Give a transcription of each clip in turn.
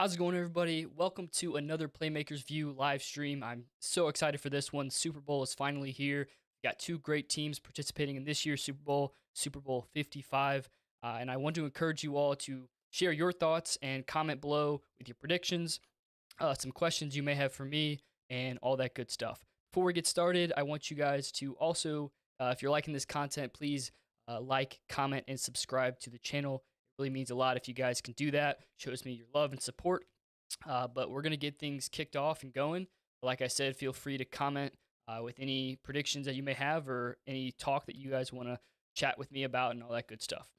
How's it going, everybody? Welcome to another Playmakers View live stream. I'm so excited for this one. Super Bowl is finally here. We got two great teams participating in this year's Super Bowl, Super Bowl 55. And I want to encourage you all to share your thoughts and comment below with your predictions, some questions you may have for me, and all that good stuff. Before we get started, I want you guys to also, if you're liking this content, please like, comment, and subscribe to the channel. Really means a lot if you guys can do that. Shows me your love and support. But we're going to get things kicked off and going. Like I said, feel free to comment with any predictions that you may have or any talk that you guys want to chat with me about and all that good stuff.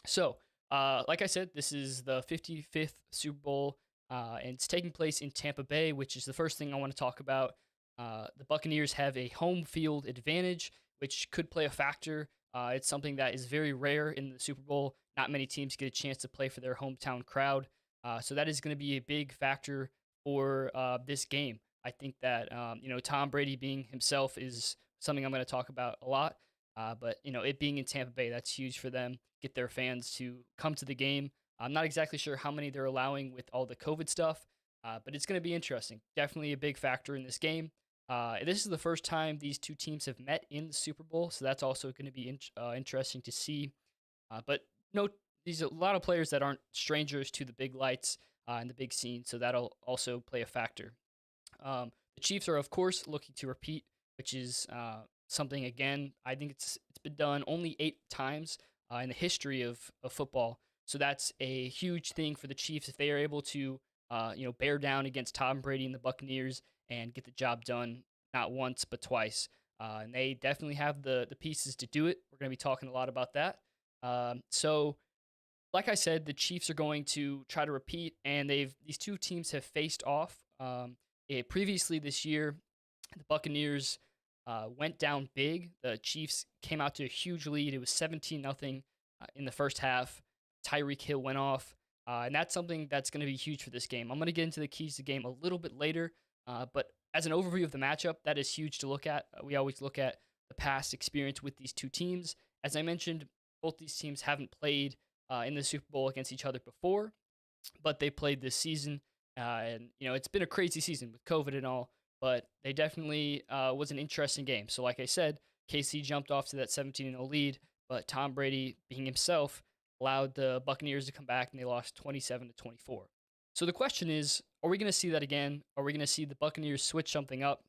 So, like I said, this is the 55th Super Bowl, and it's taking place in Tampa Bay, which is the first thing I want to talk about. The Buccaneers have a home field advantage, which could play a factor. It's something that is very rare in the Super Bowl. Not many teams get a chance to play for their hometown crowd. So that is going to be a big factor for this game. I think that Tom Brady being himself is something I'm going to talk about a lot. But it being in Tampa Bay, that's huge for them. Get their fans to come to the game. I'm not exactly sure how many they're allowing with all the COVID stuff, but it's going to be interesting. Definitely a big factor in this game. This is the first time these two teams have met in the Super Bowl, so that's also going to be interesting to see. But no, these are a lot of players that aren't strangers to the big lights and the big scene, so that'll also play a factor. The Chiefs are, of course, looking to repeat, which is something, again, I think it's been done only 8 times in the history of football. So that's a huge thing for the Chiefs if they are able to bear down against Tom Brady and the Buccaneers and get the job done not once but twice. And they definitely have the pieces to do it. We're going to be talking a lot about that. So, like I said, the Chiefs are going to try to repeat, and these two teams have faced off. Previously this year, the Buccaneers went down big. The Chiefs came out to a huge lead. It was 17-0 in the first half. Tyreek Hill went off, and that's something that's going to be huge for this game. I'm going to get into the keys to the game a little bit later, but as an overview of the matchup, that is huge to look at. We always look at the past experience with these two teams. As I mentioned, both these teams haven't played in the Super Bowl against each other before, but they played this season. And it's been a crazy season with COVID and all, but they definitely was an interesting game. So like I said, KC jumped off to that 17-0 lead, but Tom Brady, being himself, allowed the Buccaneers to come back, and they lost 27-24. So the question is, are we going to see that again? Are we going to see the Buccaneers switch something up?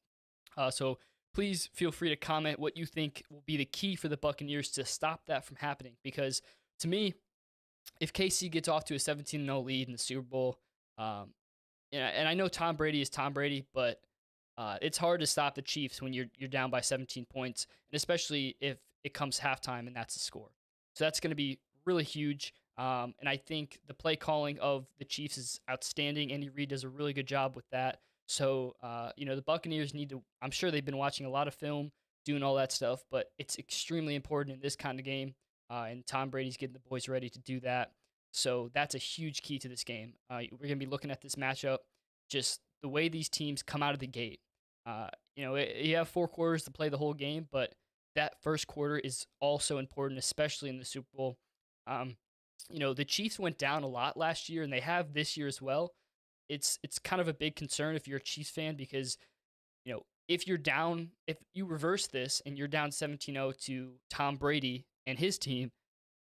So please feel free to comment what you think will be the key for the Buccaneers to stop that from happening. Because to me, if KC gets off to a 17-0 lead in the Super Bowl, and I know Tom Brady is Tom Brady, but it's hard to stop the Chiefs when you're down by 17 points, and especially if it comes halftime and that's the score. So that's going to be really huge. And I think the play calling of the Chiefs is outstanding. Andy Reid does a really good job with that. So, the Buccaneers need to, I'm sure they've been watching a lot of film, doing all that stuff, but it's extremely important in this kind of game. And Tom Brady's getting the boys ready to do that. So that's a huge key to this game. We're going to be looking at this matchup, just the way these teams come out of the gate. You have 4 quarters to play the whole game, but that first quarter is also important, especially in the Super Bowl. The Chiefs went down a lot last year, and they have this year as well. It's kind of a big concern if you're a Chiefs fan because, if you reverse this and you're down 17-0 to Tom Brady and his team,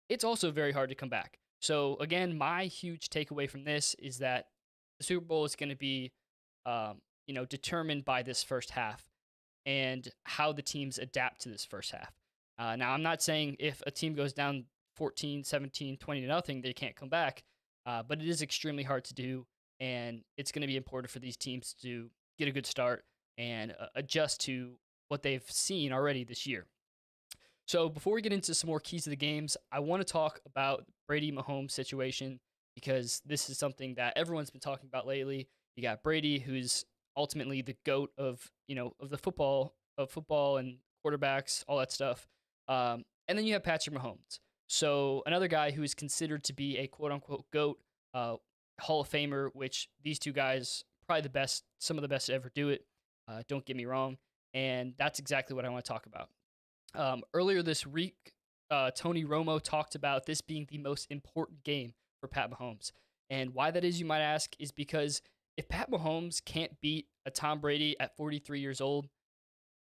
it's also very hard to come back. So again, my huge takeaway from this is that the Super Bowl is going to be, determined by this first half and how the teams adapt to this first half. Now, I'm not saying if a team goes down 14, 17, 20-0, they can't come back, but it is extremely hard to do, and it's going to be important for these teams to get a good start and adjust to what they've seen already this year. So before we get into some more keys to the games, I want to talk about Brady Mahomes situation because this is something that everyone's been talking about lately. You got Brady, who's ultimately the GOAT of the football and quarterbacks, all that stuff. And then you have Patrick Mahomes. So another guy who is considered to be a quote unquote GOAT, Hall of Famer, which these two guys probably the best, some of the best to ever do it. Don't get me wrong. And that's exactly what I want to talk about. Earlier this week, Tony Romo talked about this being the most important game for Pat Mahomes. And why that is, you might ask, is because if Pat Mahomes can't beat a Tom Brady at 43 years old,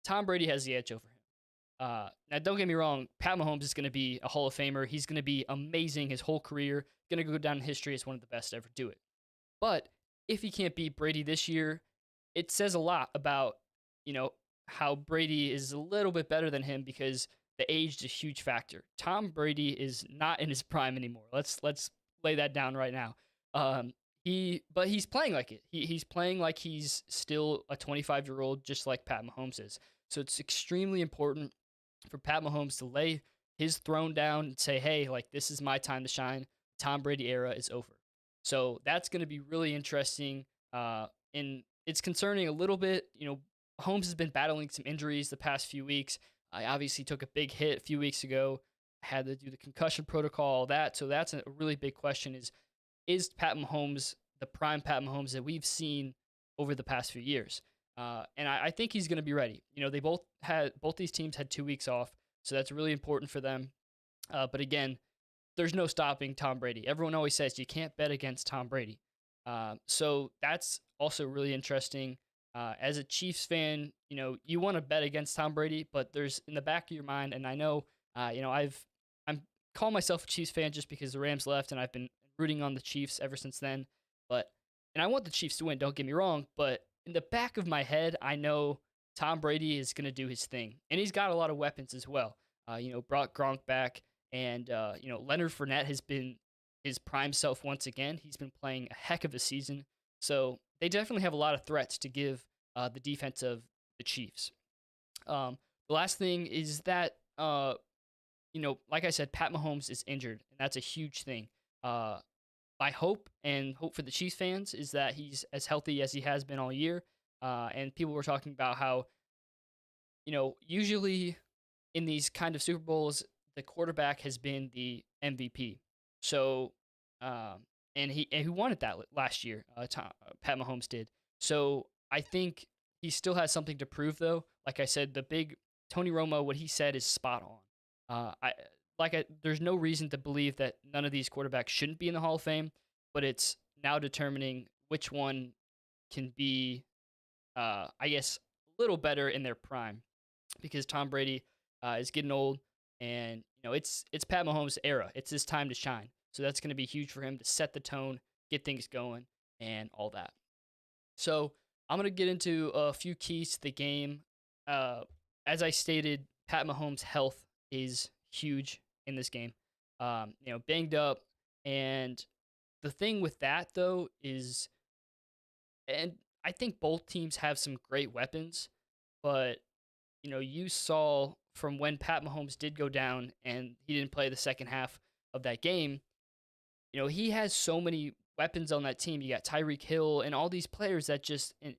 Tom Brady has the edge over him. Now, don't get me wrong, Pat Mahomes is going to be a Hall of Famer. He's going to be amazing his whole career, going to go down in history as one of the best to ever do it. But if he can't beat Brady this year, it says a lot about, you know, how Brady is a little bit better than him because the age is a huge factor. Tom Brady is not in his prime anymore. Let's lay that down right now. Um, but he's playing like it. He's playing like he's still a 25-year-old, just like Pat Mahomes is. So it's extremely important for Pat Mahomes to lay his throne down and say, "Hey, like this is my time to shine. Tom Brady era is over." So that's going to be really interesting. And it's concerning a little bit. Holmes has been battling some injuries the past few weeks. I obviously took a big hit a few weeks ago. Had to do the concussion protocol, all that. So that's a really big question: is Pat Mahomes the prime Pat Mahomes that we've seen over the past few years? And I think he's going to be ready. They both these teams had 2 weeks off, so that's really important for them. But again, there's no stopping Tom Brady. Everyone always says you can't bet against Tom Brady. So that's also really interesting. As a Chiefs fan, you want to bet against Tom Brady, but there's in the back of your mind, and I know, I'm calling myself a Chiefs fan just because the Rams left, and I've been rooting on the Chiefs ever since then. And I want the Chiefs to win. Don't get me wrong, but in the back of my head, I know Tom Brady is going to do his thing, and he's got a lot of weapons as well. Brought Gronk back, and Leonard Fournette has been his prime self once again. He's been playing a heck of a season, so they definitely have a lot of threats to give the defense of the Chiefs. The last thing is that like I said, Pat Mahomes is injured, and that's a huge thing. My hope and hope for the Chiefs fans is that he's as healthy as he has been all year. And people were talking about how, usually in these kind of Super Bowls, the quarterback has been the MVP. So, and he won it that last year. Pat Mahomes did. So I think he still has something to prove, though. Like I said, the big Tony Romo, what he said is spot on. There's no reason to believe that none of these quarterbacks shouldn't be in the Hall of Fame, but it's now determining which one can be, I guess, a little better in their prime, because Tom Brady is getting old, and it's Pat Mahomes' era. It's his time to shine. So that's going to be huge for him to set the tone, get things going, and all that. So I'm going to get into a few keys to the game. As I stated, Pat Mahomes' health is huge in this game. Banged up, and the thing with that though is, and I think both teams have some great weapons, but you saw from when Pat Mahomes did go down and he didn't play the second half of that game, he has so many weapons on that team. You got Tyreek Hill and all these players that just, and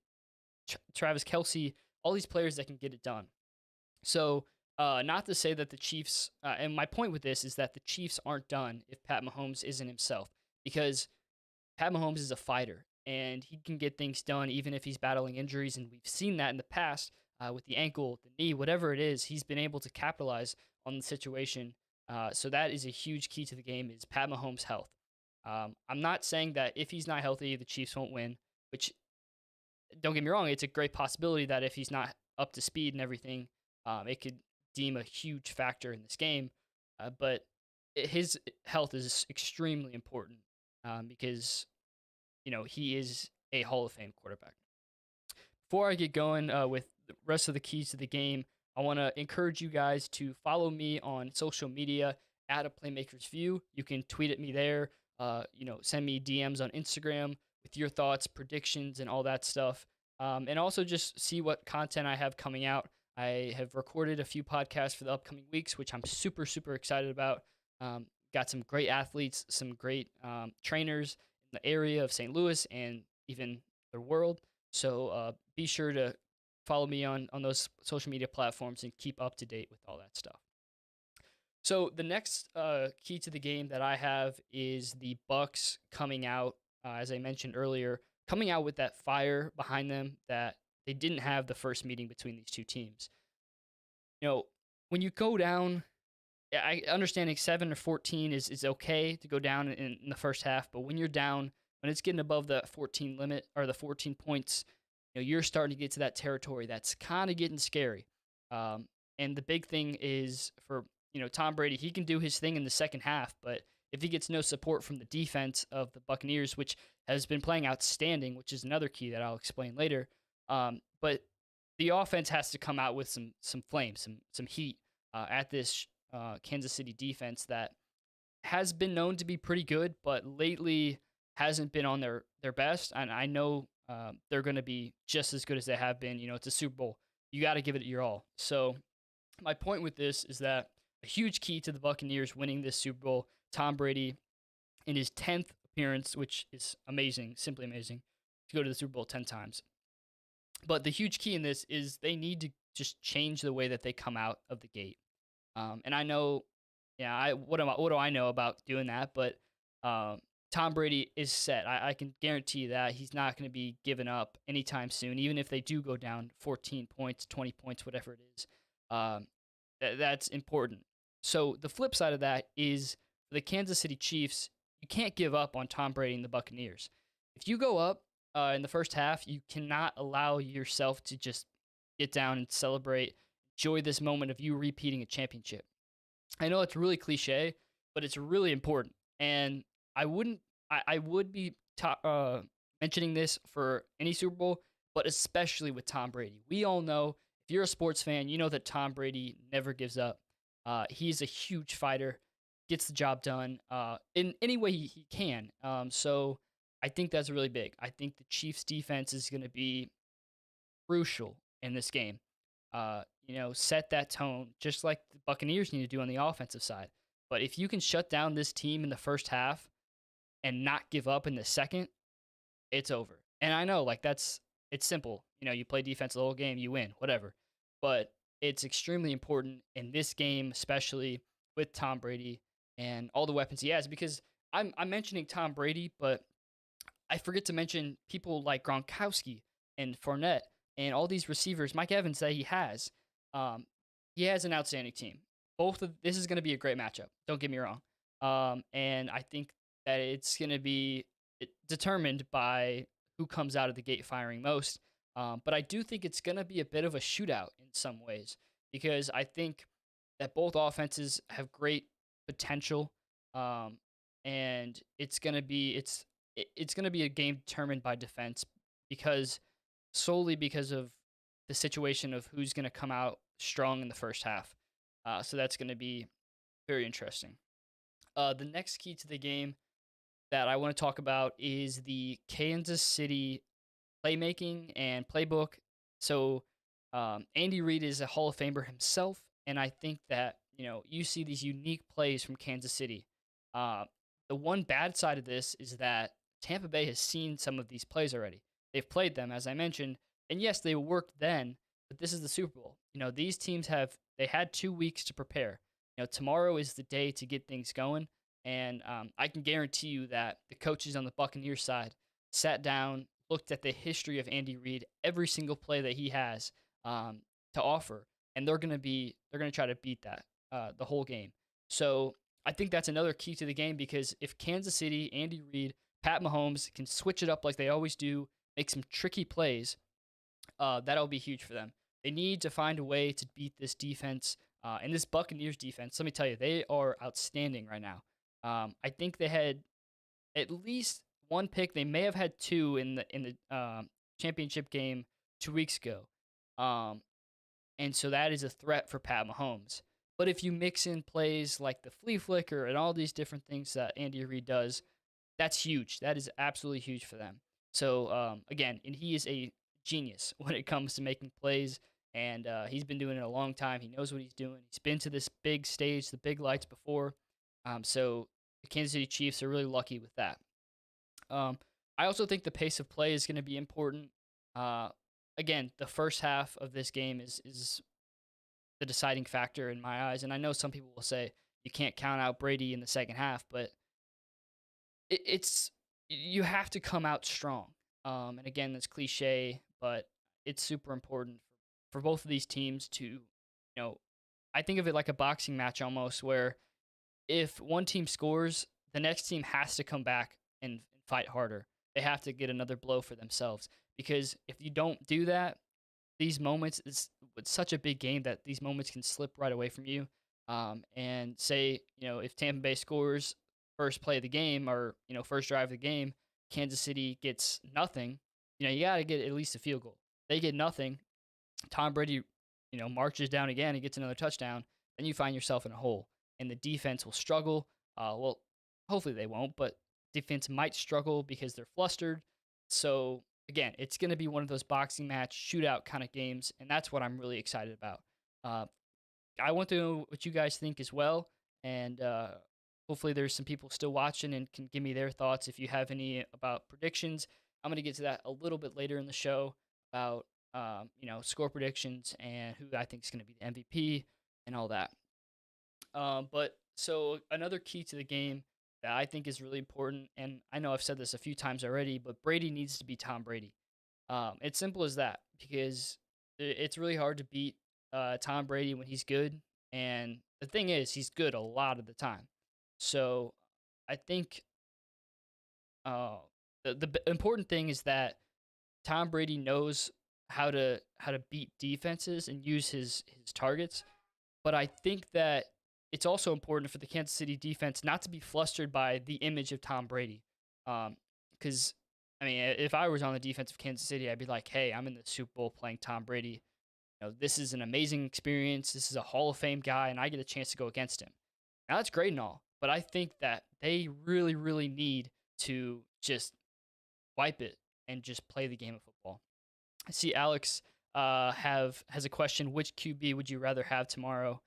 Travis Kelce, all these players that can get it done. So, not to say that the Chiefs, and my point with this is that the Chiefs aren't done if Pat Mahomes isn't himself, because Pat Mahomes is a fighter and he can get things done even if he's battling injuries. And we've seen that in the past with the ankle, the knee, whatever it is, he's been able to capitalize on the situation. So that is a huge key to the game, is Pat Mahomes' health. I'm not saying that if he's not healthy, the Chiefs won't win, which, don't get me wrong, it's a great possibility that if he's not up to speed and everything, it could deem a huge factor in this game. But his health is extremely important, because, he is a Hall of Fame quarterback. Before I get going with the rest of the keys to the game, I want to encourage you guys to follow me on social media at A Playmakers View. You can tweet at me there. Send me DMs on Instagram with your thoughts, predictions, and all that stuff. And also just see what content I have coming out. I have recorded a few podcasts for the upcoming weeks, which I'm super, super excited about. Got some great athletes, some great trainers in the area of St. Louis and even the world. So be sure to follow me on those social media platforms and keep up to date with all that stuff. So the next key to the game that I have is the Bucs coming out, as I mentioned earlier, coming out with that fire behind them that they didn't have the first meeting between these two teams. When you go down, I understanding 7 or 14 is okay to go down in the first half, but when you're down when it's getting above the 14 limit or the 14 points, you're starting to get to that territory that's kind of getting scary. Um, and the big thing is for Tom Brady, he can do his thing in the second half, but if he gets no support from the defense of the Buccaneers, which has been playing outstanding, which is another key that I'll explain later, but the offense has to come out with some flame, some heat at this Kansas City defense that has been known to be pretty good, but lately hasn't been on their best. And I know they're going to be just as good as they have been. It's a Super Bowl. You got to give it your all. So my point with this is that a huge key to the Buccaneers winning this Super Bowl, Tom Brady in his 10th appearance, which is amazing, simply amazing, to go to the Super Bowl 10 times. But the huge key in this is they need to just change the way that they come out of the gate. And I know, yeah, what do I know about doing that? But Tom Brady is set. I can guarantee that he's not going to be given up anytime soon, even if they do go down 14 points, 20 points, whatever it is. That's important. So the flip side of that is for the Kansas City Chiefs, you can't give up on Tom Brady and the Buccaneers. If you go up in the first half, you cannot allow yourself to just get down and celebrate, enjoy this moment of you repeating a championship. I know it's really cliche, but it's really important. And I wouldn't, I would be mentioning this for any Super Bowl, but especially with Tom Brady. We all know, if you're a sports fan, you know that Tom Brady never gives up. He's a huge fighter, gets the job done in any way he can. So I think that's really big. I think the Chiefs' defense is going to be crucial in this game. Set that tone just like the Buccaneers need to do on the offensive side. But if you can shut down this team in the first half and not give up in the second, it's over. And I know, like, it's simple. You play defense the whole game, you win, whatever. But it's extremely important in this game, especially with Tom Brady and all the weapons he has. Because I'm mentioning Tom Brady, but I forget to mention people like Gronkowski and Fournette and all these receivers, Mike Evans, that he has. He has an outstanding team. This is going to be a great matchup. Don't get me wrong. And I think that it's going to be determined by who comes out of the gate firing most. But I do think it's going to be a bit of a shootout in some ways because I think that both offenses have great potential, and it's going to be a game determined by defense because solely because of the situation of who's going to come out strong in the first half. So that's going to be very interesting. The next key to the game that I want to talk about is the Kansas City playmaking and playbook. So Andy Reid is a Hall of Famer himself, and I think that you see these unique plays from Kansas City. The one bad side of this is that Tampa Bay has seen some of these plays already. They've played them, as I mentioned, and yes, they worked then, but this is the Super Bowl. These teams they had 2 weeks to prepare. Tomorrow is the day to get things going, and I can guarantee you that the coaches on the Buccaneers side sat down, looked at the history of Andy Reid, every single play that he has to offer, and they're going to try to beat that the whole game. So I think that's another key to the game because if Kansas City, Andy Reid, Pat Mahomes can switch it up like they always do, make some tricky plays, that'll be huge for them. They need to find a way to beat this defense. And this Buccaneers defense, let me tell you, they are outstanding right now. I think they had at least one pick. They may have had two in the championship game 2 weeks ago. And so that is a threat for Pat Mahomes. But if you mix in plays like the flea flicker and all these different things that Andy Reid does, that's huge. That is absolutely huge for them. So again, and he is a genius when it comes to making plays, and he's been doing it a long time. He knows what he's doing. He's been to this big stage, the big lights before. So the Kansas City Chiefs are really lucky with that. I also think the pace of play is going to be important. Again, the first half of this game is the deciding factor in my eyes, and I know some people will say you can't count out Brady in the second half, but it's you have to come out strong. And again, that's cliche, but it's super important for both of these teams to, I think of it like a boxing match almost, where if one team scores, the next team has to come back and fight harder. they have to get another blow for themselves. Because if you don't do that, these moments it's such a big game that these moments can slip right away from you. And say, if Tampa Bay scores first play of the game, or first drive of the game, Kansas City gets nothing. You got to get at least a field goal. They get nothing. Tom Brady, marches down again and gets another touchdown. Then you find yourself in a hole, and the defense will struggle. Well, hopefully they won't, but defense might struggle because they're flustered. So again, it's going to be one of those boxing match shootout kind of games, and that's what I'm really excited about. Uh, I want to know what you guys think as well, and hopefully there's some people still watching and can give me their thoughts if you have any about predictions. I'm going to get to that a little bit later in the show about score predictions and who I think is going to be the MVP and all that. But so another key to the game that I think is really important, and I know I've said this a few times already, but Brady needs to be Tom Brady. It's simple as that, because it's really hard to beat Tom Brady when he's good, and the thing is, he's good a lot of the time. So I think uh, the important thing is that Tom Brady knows how to beat defenses and use his targets. But I think that it's also important for the Kansas City defense not to be flustered by the image of Tom Brady. Because, I mean, if I was on the defense of Kansas City, I'd be like, hey, I'm in the Super Bowl playing Tom Brady. This is an amazing experience. This is a Hall of Fame guy, and I get a chance to go against him. Now, that's great and all, but I think that they really, really need to just wipe it and just play the game of football. I see Alex has a question. Which QB would you rather have tomorrow?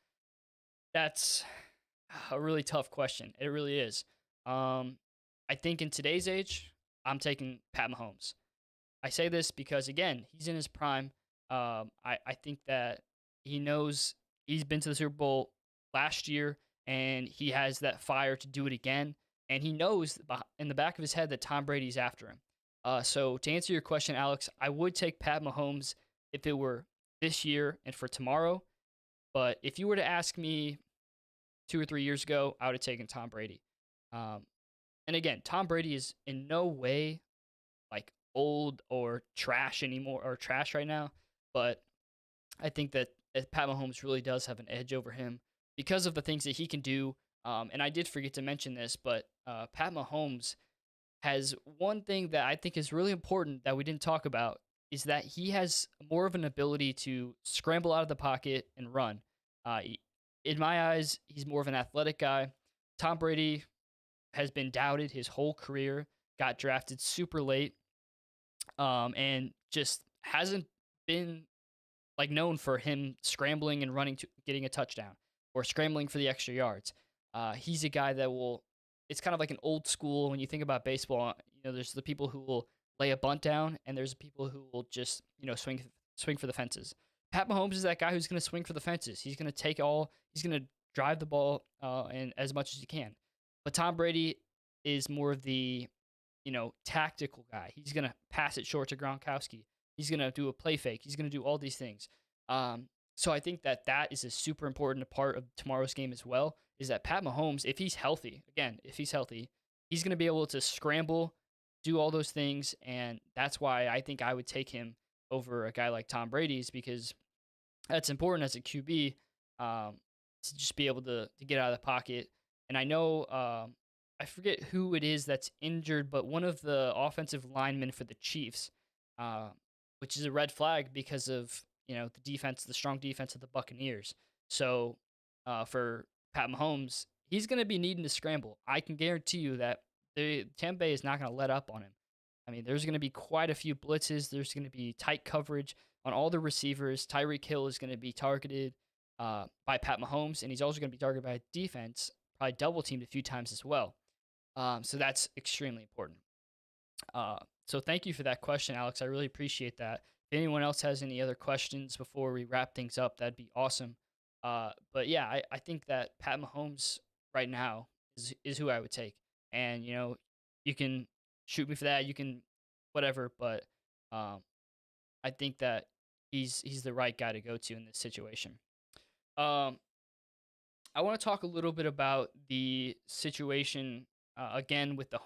That's a really tough question. It really is. I think in today's age, I'm taking Pat Mahomes. I say this because, again, he's in his prime. I think that he knows he's been to the Super Bowl last year, and he has that fire to do it again. And he knows in the back of his head that Tom Brady's after him. So to answer your question, Alex, I would take Pat Mahomes if it were this year and for tomorrow. But if you were to ask me 2 or 3 years ago, I would have taken Tom Brady. Um, and again, Tom Brady is in no way like old or trash anymore, or trash right now. But I think that Pat Mahomes really does have an edge over him because of the things that he can do. And I did forget to mention this, but Pat Mahomes has one thing that I think is really important that we didn't talk about, is that he has more of an ability to scramble out of the pocket and run. Uh, in my eyes, he's more of an athletic guy. Tom Brady has been doubted his whole career, got drafted super late, and just hasn't been like known for him scrambling and running to getting a touchdown or scrambling for the extra yards. He's a guy that will. It's kind of like an old school when you think about baseball. There's the people who will lay a bunt down, and there's people who will just swing for the fences. Pat Mahomes is that guy who's going to swing for the fences. He's going to take all. He's going to drive the ball and as much as he can. But Tom Brady is more of the tactical guy. He's going to pass it short to Gronkowski. He's going to do a play fake. He's going to do all these things. So I think that is a super important part of tomorrow's game as well, is that Pat Mahomes, if he's healthy, he's going to be able to scramble, do all those things. And that's why I think I would take him over a guy like Tom Brady's, because that's important as a QB, to just be able to get out of the pocket. And I know, I forget who it is that's injured, but one of the offensive linemen for the Chiefs, uh, which is a red flag because of the defense, the strong defense of the Buccaneers. So for Pat Mahomes, he's going to be needing to scramble. I can guarantee you that the Tampa Bay is not going to let up on him. I mean, there's going to be quite a few blitzes. There's going to be tight coverage on all the receivers. Tyreek Hill is going to be targeted by Pat Mahomes, and he's also going to be targeted by defense, probably double teamed a few times as well. So that's extremely important. So thank you for that question, Alex. I really appreciate that. If anyone else has any other questions before we wrap things up, that'd be awesome. But yeah, I think that Pat Mahomes right now is who I would take. And you can shoot me for that. You can whatever, but I think that he's the right guy to go to in this situation. Um, I want to talk a little bit about the situation again with the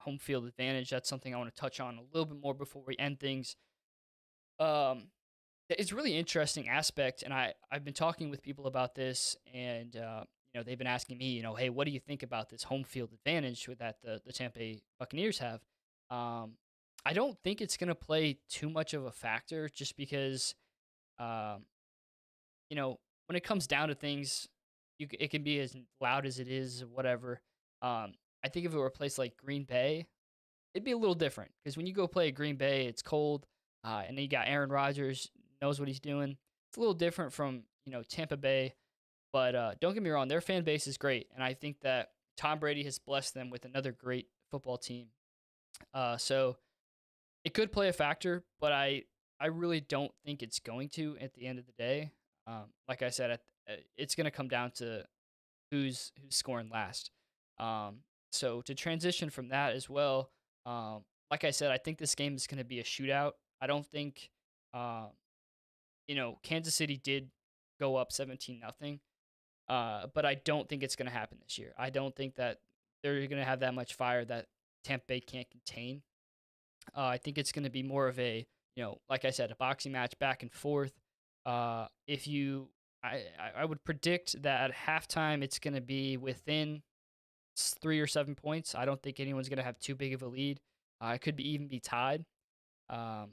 home field advantage. That's something I want to touch on a little bit more before we end things. Um, it's a really interesting aspect, and I've been talking with people about this, and they've been asking me, hey, what do you think about this home field advantage with that the Tampa Bay Buccaneers have? Um, I don't think it's going to play too much of a factor, just because um, when it comes down to things, it can be as loud as it is, whatever. I think if it were a place like Green Bay, it'd be a little different because when you go play at Green Bay, it's cold, and then you got Aaron Rodgers knows what he's doing. It's a little different from Tampa Bay, but don't get me wrong, their fan base is great, and I think that Tom Brady has blessed them with another great football team. So it could play a factor, but I really don't think it's going to at the end of the day. Like I said, it's going to come down to who's scoring last. Um, so to transition from that as well, like I said, I think this game is going to be a shootout. I don't think, uh, Kansas City did go up 17-0, but I don't think it's going to happen this year. I don't think that they're going to have that much fire that Tampa Bay can't contain. I think it's going to be more of a, like I said, a boxing match back and forth. If you, I would predict that at halftime it's going to be within 3 or 7 points. I don't think anyone's going to have too big of a lead. It could even be tied. Um,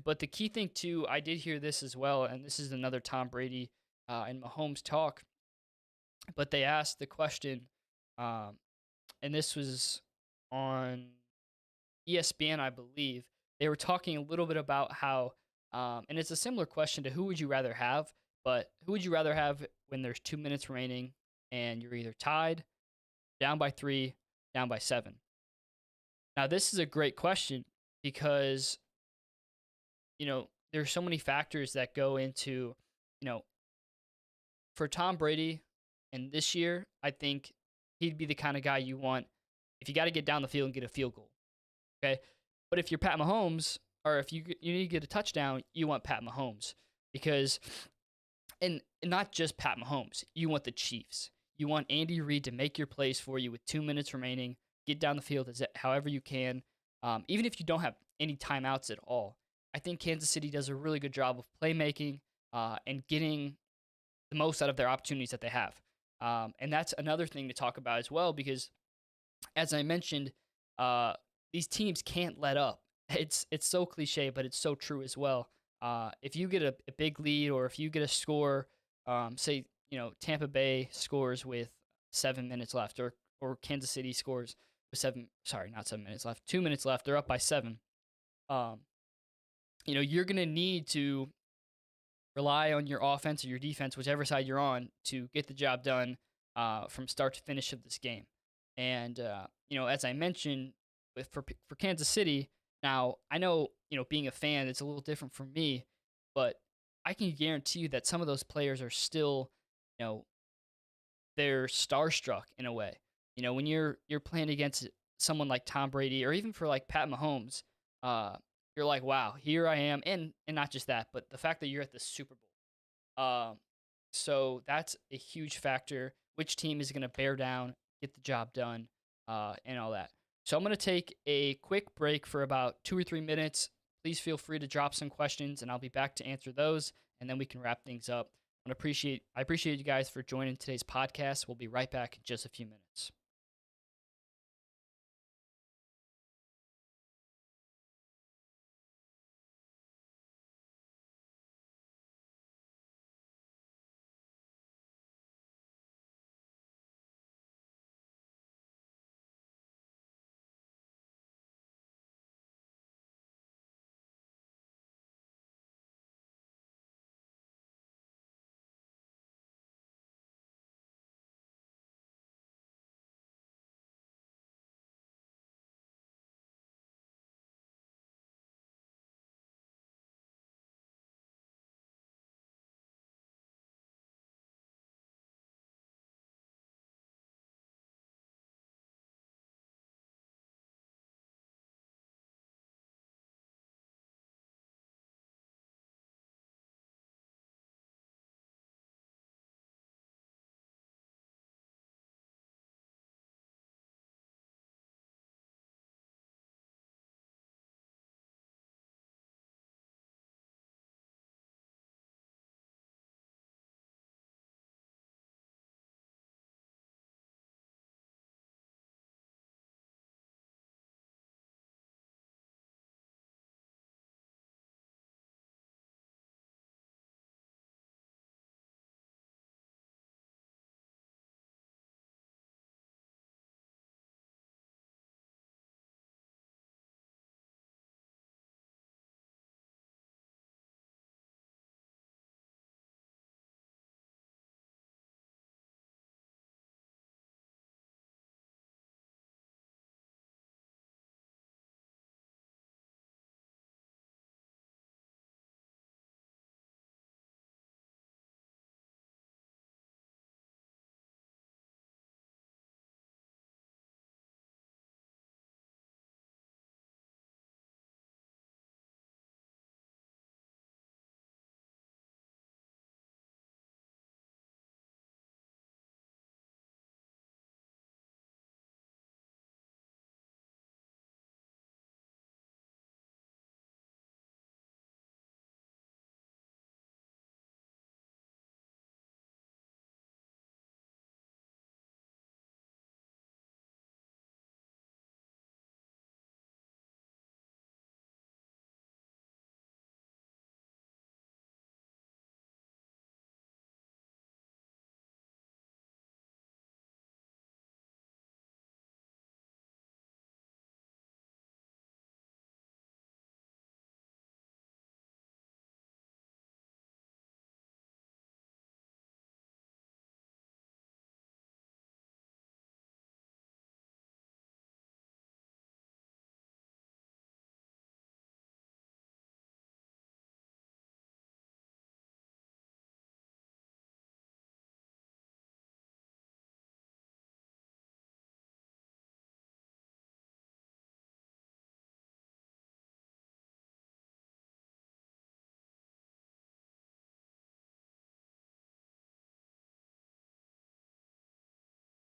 but the key thing too, I did hear this as well, and this is another Tom Brady and Mahomes talk. But they asked the question, um, and this was on ESPN, I believe. They were talking a little bit about how, and it's a similar question to who would you rather have, but who would you rather have when there's 2 minutes remaining and you're either tied, down by three, down by seven? Now, this is a great question because, there's so many factors that go into, you know, for Tom Brady and this year, I think he'd be the kind of guy you want if you got to get down the field and get a field goal. Okay. But if you're Pat Mahomes, or if you need to get a touchdown, you want Pat Mahomes because, and not just Pat Mahomes, you want the Chiefs. You want Andy Reid to make your plays for you with 2 minutes remaining, get down the field however you can, even if you don't have any timeouts at all. I think Kansas City does a really good job of playmaking and getting the most out of their opportunities that they have. And that's another thing to talk about as well because, as I mentioned, uh, these teams can't let up. It's so cliche, but it's so true as well. If you get a big lead or if you get a score, say Tampa Bay scores with 7 minutes left, or Kansas City scores with not 7 minutes left, 2 minutes left, they're up by seven. Um, you're gonna need to rely on your offense or your defense, whichever side you're on, to get the job done from start to finish of this game. And as I mentioned, for Kansas City, now I know being a fan, it's a little different for me, but I can guarantee you that some of those players are still, you know, they're starstruck in a way. When you're playing against someone like Tom Brady or even for like Pat Mahomes, uh, you're like, wow, here I am, and not just that, but the fact that you're at the Super Bowl. So that's a huge factor. Which team is going to bear down, get the job done, and all that. So I'm going to take a quick break for about 2 or 3 minutes. Please feel free to drop some questions, and I'll be back to answer those, and then we can wrap things up. I appreciate you guys for joining today's podcast. We'll be right back in just a few minutes.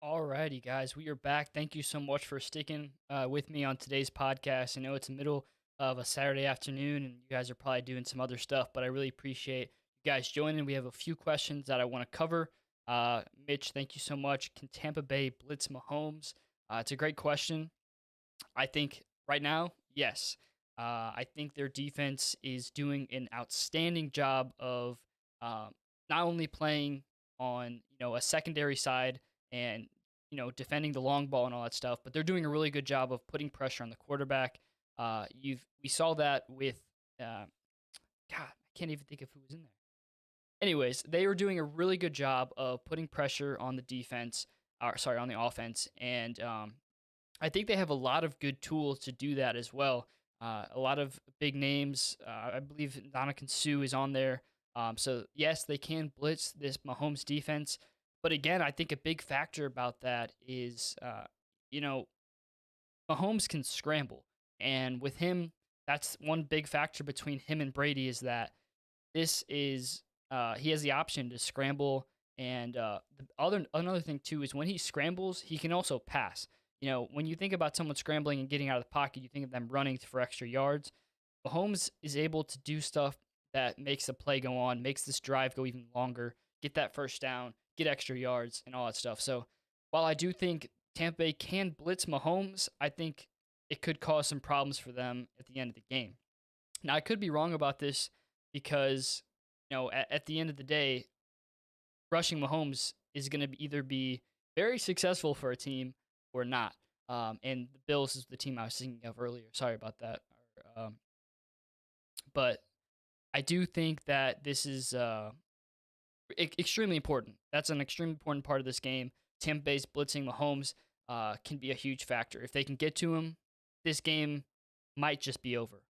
Alrighty, guys, we are back. Thank you so much for sticking with me on today's podcast. I know it's the middle of a Saturday afternoon, and you guys are probably doing some other stuff, but I really appreciate you guys joining. We have a few questions that I want to cover. Mitch, thank you so much. Can Tampa Bay blitz Mahomes? It's a great question. I think right now, yes. I think their defense is doing an outstanding job of um, not only playing on a secondary side and defending the long ball and all that stuff, but they're doing a really good job of putting pressure on the quarterback. We saw that with God, I can't even think of who was in there. Anyways, they were doing a really good job of putting pressure on the defense, or sorry, on the offense, and I think they have a lot of good tools to do that as well. A lot of big names. I believe Ndamukong Suh is on there. So yes, they can blitz this Mahomes defense, but again, I think a big factor about that is, you know, Mahomes can scramble, and with him, that's one big factor between him and Brady is that this is he has the option to scramble, and the other another thing too is when he scrambles, he can also pass. When you think about someone scrambling and getting out of the pocket, you think of them running for extra yards. Mahomes is able to do stuff that makes the play go on, makes this drive go even longer, get that first down, get extra yards, and all that stuff. So while I do think Tampa Bay can blitz Mahomes, I think it could cause some problems for them at the end of the game. Now, I could be wrong about this because, at the end of the day, rushing Mahomes is going to either be very successful for a team or not. And the Bills is the team I was thinking of earlier. Sorry about that. But I do think that this is extremely important. That's an extremely important part of this game. Tampa Bay's blitzing Mahomes can be a huge factor. If they can get to him, this game might just be over.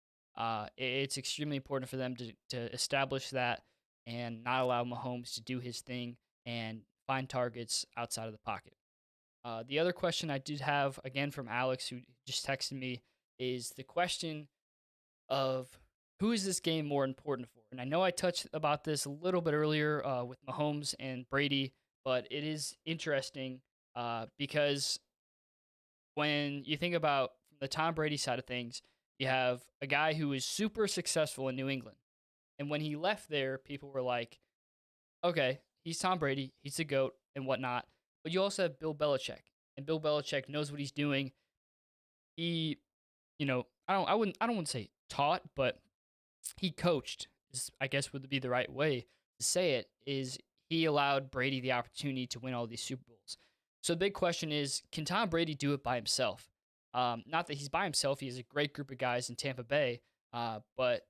It's extremely important for them to establish that and not allow Mahomes to do his thing and find targets outside of the pocket. The other question I did have, again from Alex, who just texted me, is the question of who is this game more important for? And I know I touched about this a little bit earlier with Mahomes and Brady, but it is interesting because when you think about the Tom Brady side of things, you have a guy who is super successful in New England. And when he left there, people were like, okay, he's Tom Brady, he's the GOAT and whatnot. But you also have Bill Belichick. And Bill Belichick knows what he's doing. He, I don't want to say taught, but he coached, I guess would be the right way to say it, is he allowed Brady the opportunity to win all these Super Bowls. So the big question is, can Tom Brady do it by himself? Not that he's by himself. He has a great group of guys in Tampa Bay, but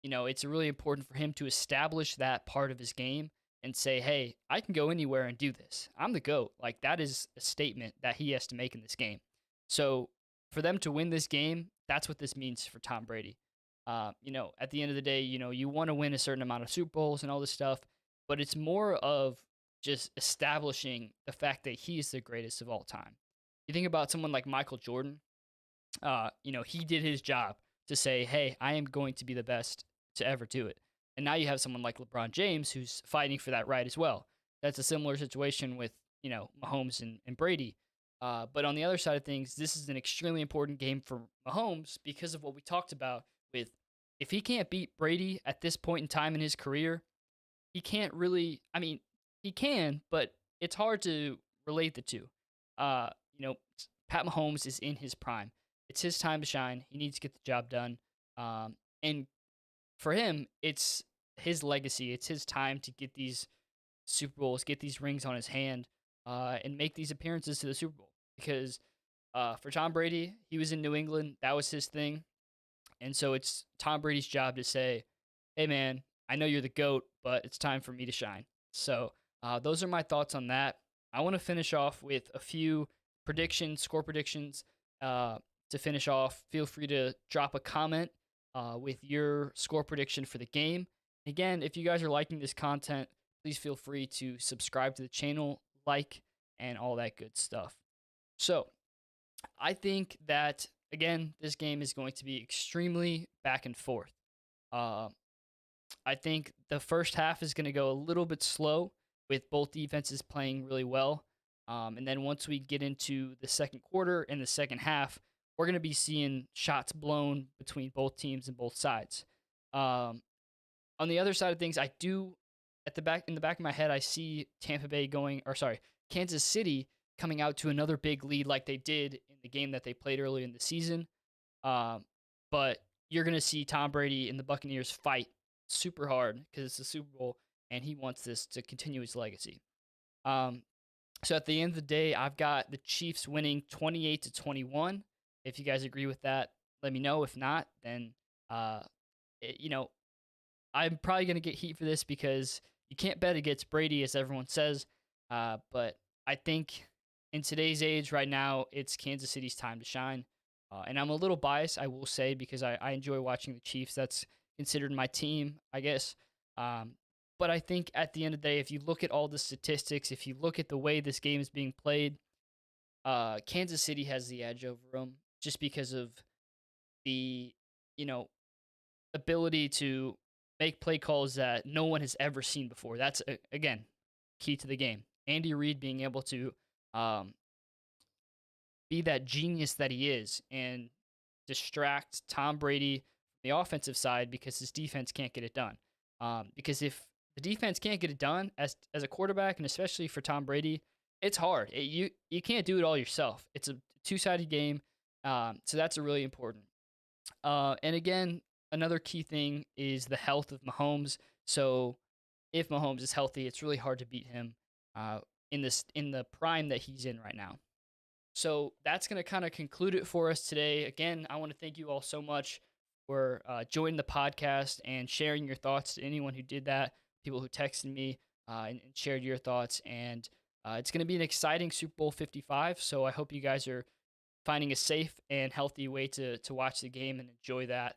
it's really important for him to establish that part of his game and say, hey, I can go anywhere and do this. I'm the GOAT. Like, that is a statement that he has to make in this game. So for them to win this game, that's what this means for Tom Brady. At the end of the day, you want to win a certain amount of Super Bowls and all this stuff, but it's more of just establishing the fact that he is the greatest of all time. You think about someone like Michael Jordan, he did his job to say, hey, I am going to be the best to ever do it. And now you have someone like LeBron James who's fighting for that right as well. That's a similar situation with, Mahomes and Brady. But on the other side of things, this is an extremely important game for Mahomes because of what we talked about with if he can't beat Brady at this point in time in his career, he can't really, he can, but it's hard to relate the two. Uh, you know, Pat Mahomes is in his prime. It's his time to shine. He needs to get the job done. And for him, it's his legacy. It's his time to get these Super Bowls, get these rings on his hand, and make these appearances to the Super Bowl. Because for Tom Brady, he was in New England. That was his thing. And so it's Tom Brady's job to say, hey, man, I know you're the GOAT, but it's time for me to shine. So those are my thoughts on that. I want to finish off with a few predictions, score predictions to finish off. Feel free to drop a comment with your score prediction for the game. Again, if you guys are liking this content, please feel free to subscribe to the channel, like, and all that good stuff. So I think that, again, this game is going to be extremely back and forth. I think the first half is going to go a little bit slow with both defenses playing really well. And then once we get into the second quarter and the second half, we're going to be seeing shots blown between both teams and both sides. Um, on the other side of things, I do at the back in the back of my head, I see Kansas City coming out to another big lead like they did in the game that they played earlier in the season. Um, but you're going to see Tom Brady and the Buccaneers fight super hard because it's the Super Bowl and he wants this to continue his legacy. Um, so at the end of the day, I've got the Chiefs winning 28-21. If you guys agree with that, let me know. If not, then uh, it, you know I'm probably going to get heat for this because you can't bet against Brady, as everyone says. But I think in today's age, right now, it's Kansas City's time to shine. And I'm a little biased, I will say, because I enjoy watching the Chiefs. That's considered my team, I guess. Um, but I think at the end of the day, if you look at all the statistics, if you look at the way this game is being played, Kansas City has the edge over them just because of the, you know, ability to make play calls that no one has ever seen before. That's again key to the game. Andy Reid being able to um, be that genius that he is and distract Tom Brady from the offensive side because his defense can't get it done. Because if the defense can't get it done as a quarterback, and especially for Tom Brady, it's hard. You can't do it all yourself. It's a two-sided game, so that's a really important. And again, another key thing is the health of Mahomes. So if Mahomes is healthy, it's really hard to beat him in the prime that he's in right now. So that's going to kind of conclude it for us today. Again, I want to thank you all so much for joining the podcast and sharing your thoughts to anyone who did that, people who texted me and shared your thoughts. And it's going to be an exciting Super Bowl 55. So I hope you guys are finding a safe and healthy way to watch the game and enjoy that.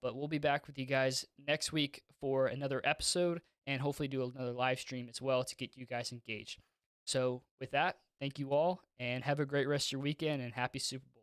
But we'll be back with you guys next week for another episode and hopefully do another live stream as well to get you guys engaged. So, with that, thank you all and have a great rest of your weekend and happy Super Bowl.